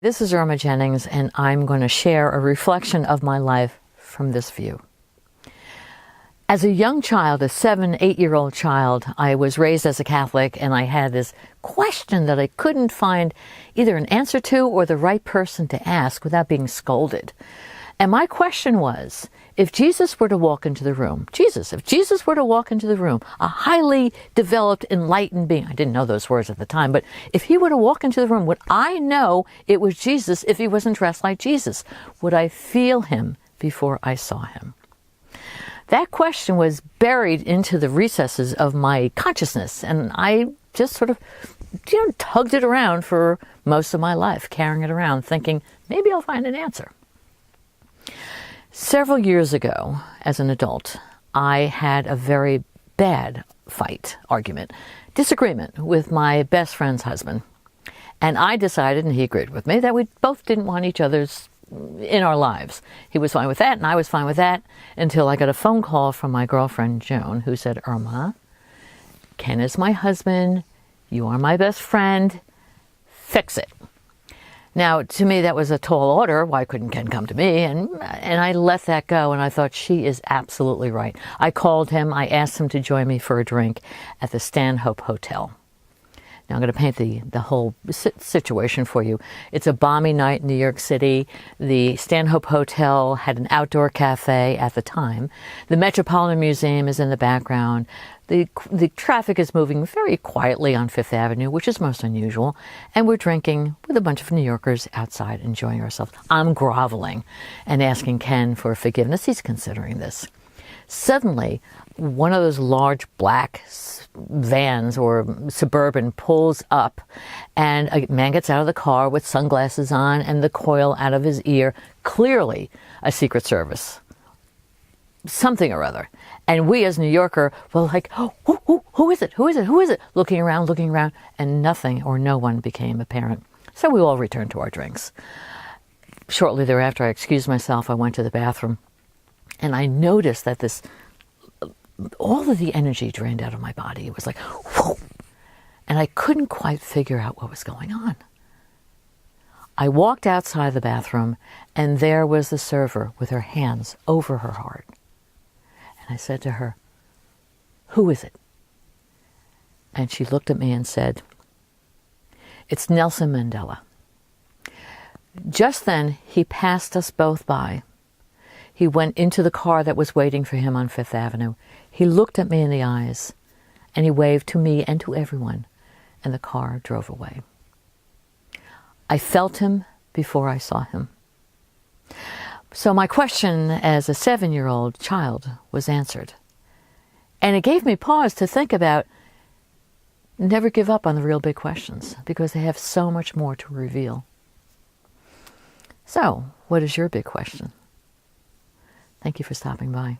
This is Irma Jennings, and I'm going to share a reflection of my life from this view. As a young child, a 7, 8-year-old child, I was raised as a Catholic, and I had this question that I couldn't find either an answer to or the right person to ask without being scolded. And my question was, if Jesus were to walk into the room, if Jesus were to walk into the room, a highly developed, enlightened being, I didn't know those words at the time, but if he were to walk into the room, would I know it was Jesus if he wasn't dressed like Jesus? Would I feel him before I saw him? That question was buried into the recesses of my consciousness, and I just sort of, tugged it around for most of my life, carrying it around, thinking, maybe I'll find an answer. Several years ago, as an adult, I had a very bad disagreement with my best friend's husband. And I decided, and he agreed with me, that we both didn't want each other's in our lives. He was fine with that, and I was fine with that, until I got a phone call from my girlfriend, Joan, who said, Irma, Ken is my husband, you are my best friend, fix it. Now, to me, that was a tall order. Why couldn't Ken come to me? And I let that go, and I thought, she is absolutely right. I called him. I asked him to join me for a drink at the Stanhope Hotel. Now, I'm going to paint the whole situation for you. It's a balmy night in New York City. The Stanhope Hotel had an outdoor cafe at the time. The Metropolitan Museum is in the background. The traffic is moving very quietly on Fifth Avenue, which is most unusual. And we're drinking with a bunch of New Yorkers outside, enjoying ourselves. I'm groveling and asking Ken for forgiveness. He's considering this. Suddenly, one of those large black vans or Suburban pulls up, and a man gets out of the car with sunglasses on and the coil out of his ear, clearly a Secret Service, something or other. And we as New Yorker were like, oh, who is it? Who is it? Who is it? Looking around, and nothing or no one became apparent. So we all returned to our drinks. Shortly thereafter, I excused myself. I went to the bathroom, and I noticed that all of the energy drained out of my body. It was like, whoa, and I couldn't quite figure out what was going on. I walked outside the bathroom, and there was the server with her hands over her heart. And I said to her, who is it? And she looked at me and said, it's Nelson Mandela. Just then, he passed us both by. He went into the car that was waiting for him on Fifth Avenue. He looked at me in the eyes, and he waved to me and to everyone, and the car drove away. I felt him before I saw him. So my question as a 7-year-old child was answered. And it gave me pause to think about, never give up on the real big questions, because they have so much more to reveal. So, what is your big question? Thank you for stopping by.